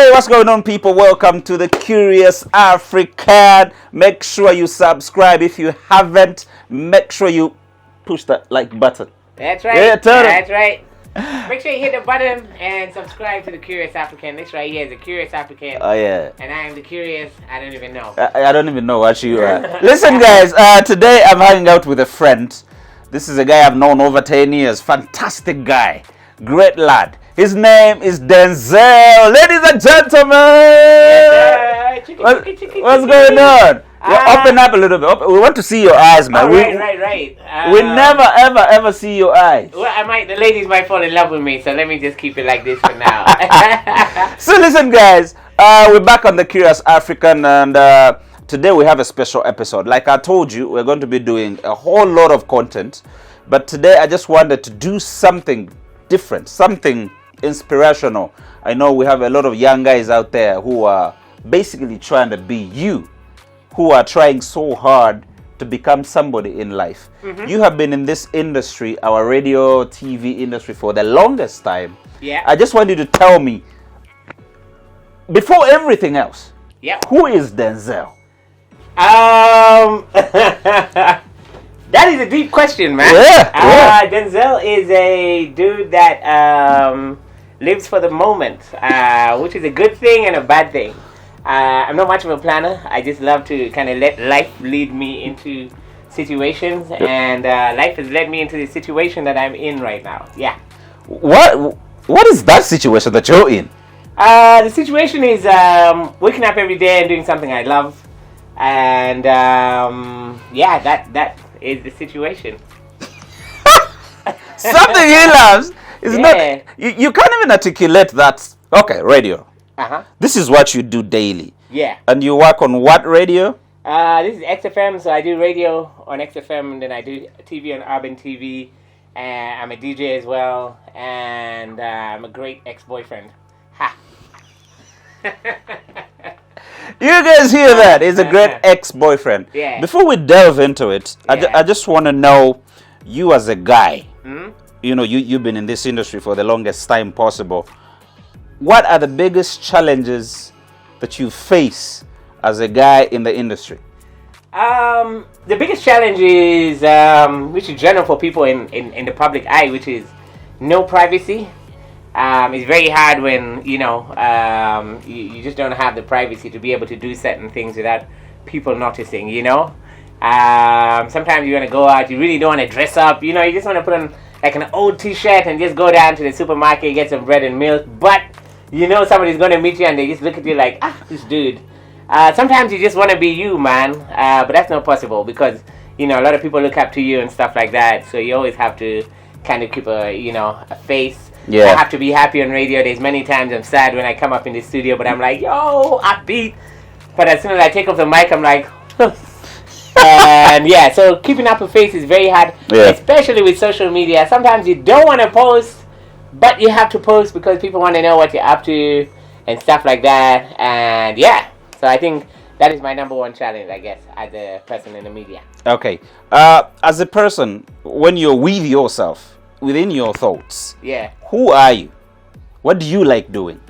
Hey, what's going on, people? Welcome to the Curious African. Make sure you subscribe. If you haven't, make sure you push that like button. That's right. Yeah, that's right. Make sure you hit the button and subscribe to the Curious African. This right here is the Curious African. Oh, yeah. And I am the Curious. I don't even know. I don't even know what you are. Listen, guys, today I'm hanging out with a friend. This is a guy I've known over 10 years. Fantastic guy. Great lad. His name is Denzel. Ladies and gentlemen. What's going on? Open up a little bit. We want to see your eyes, man. Right. We never, ever see your eyes. Well, the ladies might fall in love with me, so let me just keep it like this for now. So listen, guys. We're back on the Curious African, and today we have a special episode. Like I told you, we're going to be doing a whole lot of content, but today I just wanted to do something different, something inspirational. I know we have a lot of young guys out there who are basically trying to be you, who are trying so hard to become somebody in life. Mm-hmm. You have been in this industry, our radio, TV industry, for the longest time. Yeah. I just want you to tell me, before everything else, who is Denzel? That is a deep question, man. Yeah. Denzel is a dude that lives for the moment, which is a good thing and a bad thing. I'm not much of a planner. I just love to kind of let life lead me into situations, and life has led me into the situation that I'm in right now. Yeah. What is that situation that you're in? The situation is waking up every day and doing something I love, and that is the situation. Something he loves is not. You can't even articulate that. Okay, radio. This is what you do daily. Yeah. And you work on what radio? This is XFM, so I do radio on XFM, and then I do TV on Urban TV. And I'm a DJ as well, and I'm a great ex-boyfriend. Ha! You guys hear that? He's a great ex-boyfriend. Yeah. Before we delve into it, I just want to know, you as a guy, you know, you've been in this industry for the longest time possible. What are the biggest challenges that you face as a guy in the industry? The biggest challenge is, which is general for people in the public eye, which is no privacy. It's very hard when, you just don't have the privacy to be able to do certain things without people noticing, you know. Sometimes you want to go out, you really don't want to dress up, you just want to put on like an old t-shirt and just go down to the supermarket, get some bread and milk, but somebody's going to meet you and they just look at you like, this dude. Sometimes you just want to be you, man, but that's not possible because, a lot of people look up to you and stuff like that, so you always have to kind of keep a face. Yeah. I have to be happy on radio. There's many times I'm sad when I come up in the studio, but I'm like, yo, upbeat. But as soon as I take off the mic, I'm like, and so keeping up a face is very hard, especially with social media. Sometimes you don't want to post, but you have to post because people want to know what you're up to and stuff like that. And so I think that is my number one challenge, I guess, as a person in the media. Okay. As a person, when you're with yourself, within your thoughts, who are you? What do you like doing?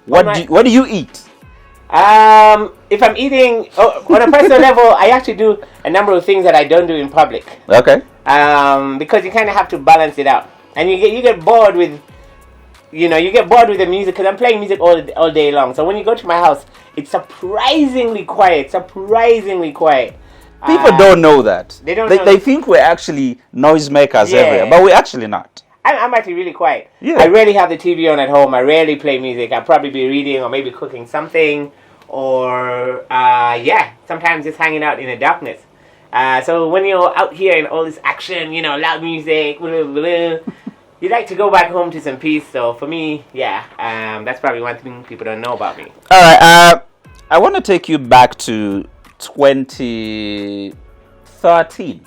What do you eat? If I'm eating on a personal level, I actually do a number of things that I don't do in public. Okay. Because you kind of have to balance it out, and you get bored with, the music because I'm playing music all day long. So when you go to my house, it's surprisingly quiet. People don't know that. They think we're actually noisemakers everywhere, but we're actually not. I'm actually really quiet. Yeah. I rarely have the TV on at home. I rarely play music. I'll probably be reading or maybe cooking something, or sometimes just hanging out in the darkness. So when you're out here in all this action, loud music, you like to go back home to some peace. So for me, that's probably one thing people don't know about me. All right. I want to take you back to 2013.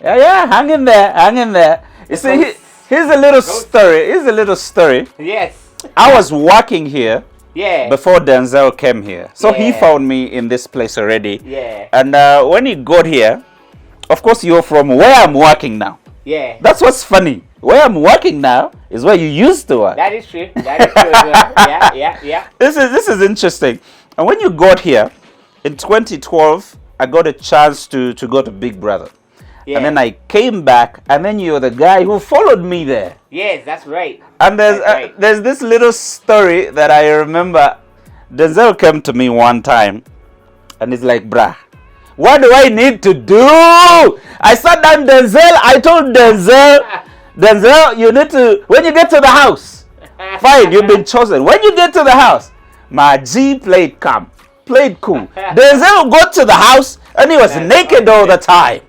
Hang in there. You see, here's a little story. Yes. I was working here Yeah. Before Denzel came here. So he found me in this place already. Yeah. And when he got here, of course you're from where I'm working now. Yeah. That's what's funny. Where I'm working now is where you used to work. That is true. That is true as well. Yeah. This is interesting. And when you got here in 2012, I got a chance to go to Big Brother. Yeah. And then I came back, and then you're the guy who followed me there. Yes, that's right. And That's there's this little story that I remember. Denzel came to me one time, and he's like, "Bruh, what do I need to do?" I sat down, Denzel. I told Denzel, you need to, when you get to the house, fine, you've been chosen. When you get to the house, my G played calm, played cool. Denzel got to the house, and he was naked all the time.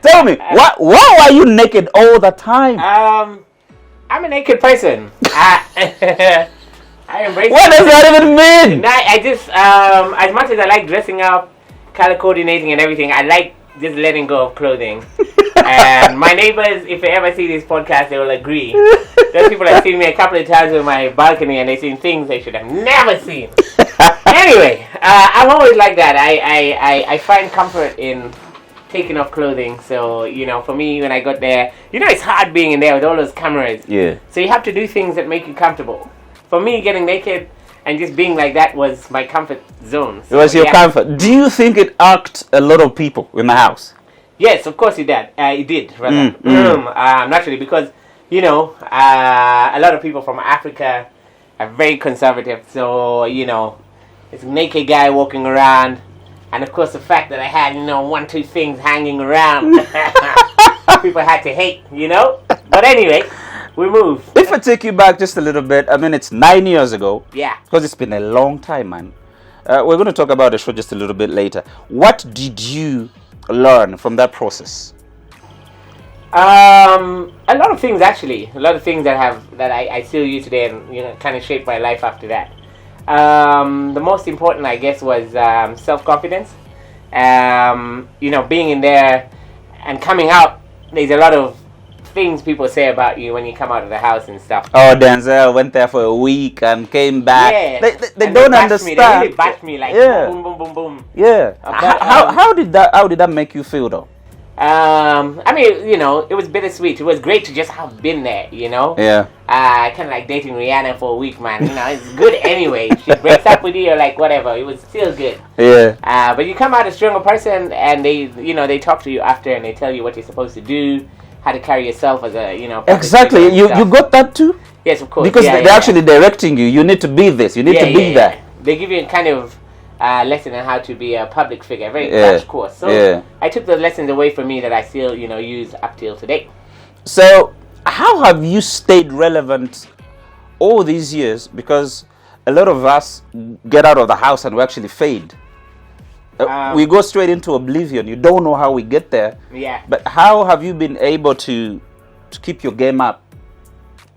Tell me, why were you naked all the time? I'm a naked person. I embrace What does that even mean? I just, as much as I like dressing up, color coordinating and everything, I like just letting go of clothing. And my neighbors, if they ever see this podcast, they will agree. Those people have seen me a couple of times on my balcony and they've seen things they should have never seen. Anyway, I'm always like that. I find comfort in taking off clothing. So, you know, for me, when I got there, you know, it's hard being in there with all those cameras. Yeah. So you have to do things that make you comfortable. For me, getting naked and just being like that was my comfort zone. So, It was your comfort. Do you think it irked a lot of people in the house? Yes, of course it did. It did, rather. Naturally, because, you know, a lot of people from Africa are very conservative. So, you know, it's a naked guy walking around. And, of course, the fact that I had, you know, 1, 2 things hanging around. People had to hate, you know. But anyway, we move. If I take you back just a little bit, I mean, it's 9 years ago. Yeah. Because it's been a long time, man. We're going to talk about the show just a little bit later. What did you learn from that process? A lot of things, actually. A lot of things that I still use today and, you know, kind of shaped my life after that. The most important, I guess, was self-confidence. You know, being in there and coming out, there's a lot of things people say about you when you come out of the house and stuff. Oh, Denzel went there for a week and came back. Yeah. They don't understand. They really bashed me like boom, boom, boom, boom. Yeah. But, how did that make you feel though? I mean, you know, it was bittersweet. It was great to just have been there, you know? Yeah. Kind of like dating Rihanna for a week, man. You know, it's good anyway. She breaks up with you or like whatever. It was still good. Yeah. But you come out a stronger person and they, you know, they talk to you after and they tell you what you're supposed to do, how to carry yourself as a, you know. Exactly. You got that too? Yes, of course. Because they're actually directing you. You need to be this. You need to be that. They give you a kind of lesson on how to be a public figure, a very crash course. So I took those lessons away from me that I still, you know, use up till today. So how have you stayed relevant all these years? Because a lot of us get out of the house and we actually fade. We go straight into oblivion. You don't know how we get there. Yeah. But how have you been able to keep your game up?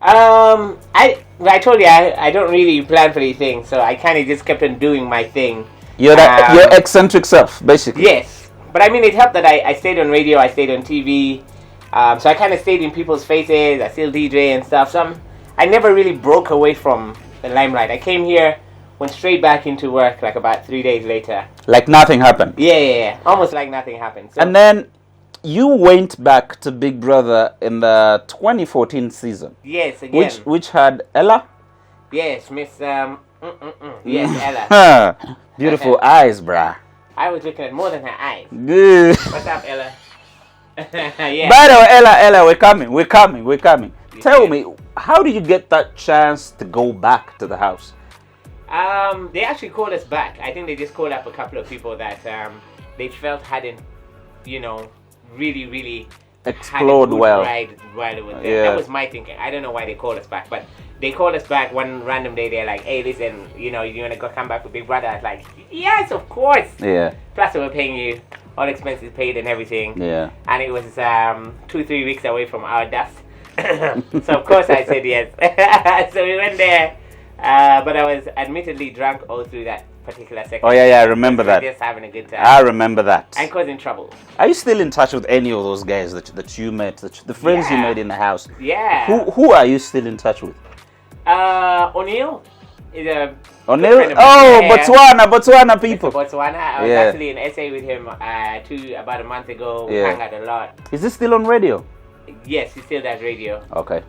I told you I don't really plan for these things, so I kind of just kept on doing my thing. You're your eccentric self, basically. Yes, but I mean it helped that I stayed on radio, I stayed on TV, so I kind of stayed in people's faces. I still DJ and stuff. So I never really broke away from the limelight. I came here, went straight back into work like about 3 days later. Like nothing happened. Yeah, almost like nothing happened. So, and then you went back to Big Brother in the 2014 season. Yes, again. Which had Ella? Yes, Miss yes, Ella. Beautiful eyes, bruh. I was looking at more than her eyes. Good. What's up, Ella? Yeah. By the way, Ella, we're coming. Tell me, how did you get that chance to go back to the house? They actually called us back. I think they just called up a couple of people that they felt hadn't, you know, really explored well. Ride while it was there. That was my thinking. I don't know why they called us back, but they called us back one random day. They're like, "Hey, listen, you know, you want to come back with Big Brother?" I was like, "Yes, of course." Yeah. Plus, they were paying you, all expenses paid and everything. Yeah. And it was 2-3 weeks away from our dust. So of course I said yes. So we went there, but I was admittedly drunk all through that particular second. Oh yeah, I remember that. Just having a good time. I remember that. And causing trouble. Are you still in touch with any of those guys that you met, the friends you made in the house? Yeah. Who are you still in touch with? O'Neill is a O'Neill. Oh, Botswana people. Botswana. I was actually in SA with him about a month ago. We hung out a lot. Is this still on radio? Yes, he still does radio. Okay.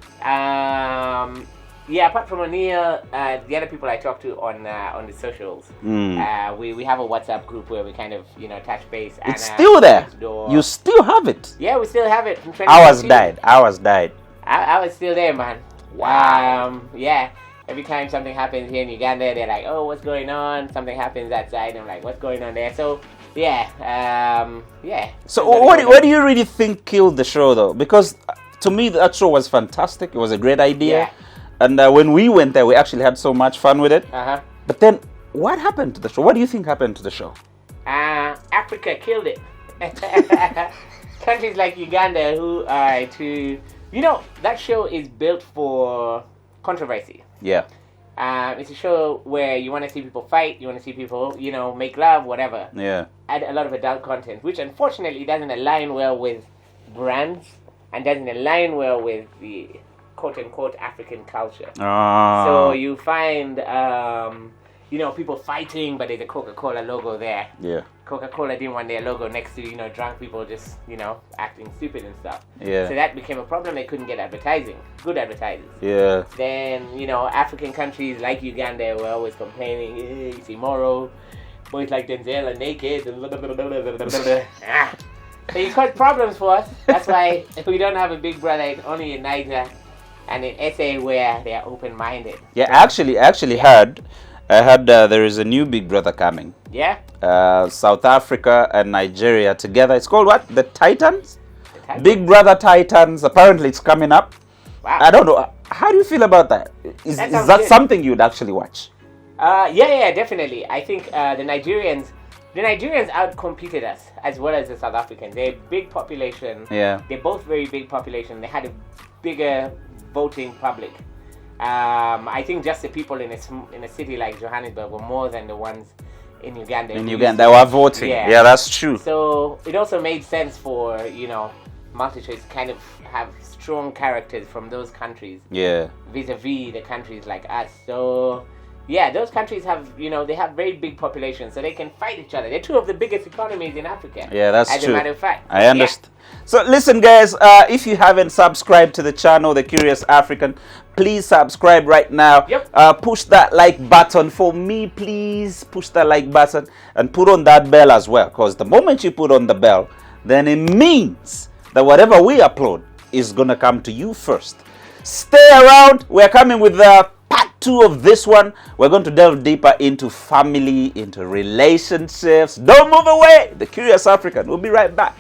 Yeah, apart from O'Neill, the other people I talk to on the socials, we have a WhatsApp group where we kind of touch base. It's still there. You still have it. Yeah, we still have it. From Ours died. I was still there, man. Wow. Yeah. Every time something happens here in Uganda, they're like, "Oh, what's going on?" Something happens that side, and I'm like, "What's going on there?" So yeah. So what do you really think killed the show, though? Because to me, that show was fantastic. It was a great idea. Yeah. And when we went there, we actually had so much fun with it. Uh-huh. But then, what happened to the show? What do you think happened to the show? Africa killed it. Countries like Uganda, who are that show is built for controversy. Yeah. It's a show where you want to see people fight, you want to see people, make love, whatever. Yeah. Add a lot of adult content, which unfortunately doesn't align well with brands and doesn't align well with the quote-unquote African culture. So you find, people fighting, but there's a Coca-Cola logo there. Yeah. Coca-Cola didn't want their logo next to, drunk people just, acting stupid and stuff. Yeah. So that became a problem. They couldn't get advertising, good advertisers. Yeah. Then, African countries like Uganda were always complaining, it's immoral, boys like Denzel are naked. So you cause problems for us. That's why we don't have a big brother only in Niger and in SA where they are open-minded. Yeah, I actually heard there is a new big brother coming. Yeah? South Africa and Nigeria together. It's called what? The Titans? Big Titans? Brother Titans. Apparently it's coming up. Wow. I don't know. How do you feel about that? Is that good. something you'd actually watch? Yeah, definitely. I think the Nigerians outcompeted us as well as the South Africans. They're a big population. Yeah. They're both very big population. They had a bigger voting public. I think just the people in a city like Johannesburg were more than the ones in Uganda. In Uganda, they were voting. Yeah, that's true. So it also made sense for multitudes kind of have strong characters from those countries. Yeah. Vis-a-vis the countries like us. So yeah, those countries have they have very big populations, so they can fight each other. They're two of the biggest economies in Africa. Yeah, that's true. As a matter of fact. I understand. So listen, guys, if you haven't subscribed to the channel, The Curious African, please subscribe right now. Yep. Push that like button for me, please. Push that like button and put on that bell as well. Because the moment you put on the bell, then it means that whatever we upload is going to come to you first. Stay around. We're coming with part 2 of this one. We're going to delve deeper into family, into relationships. Don't move away. The Curious African. We'll be right back.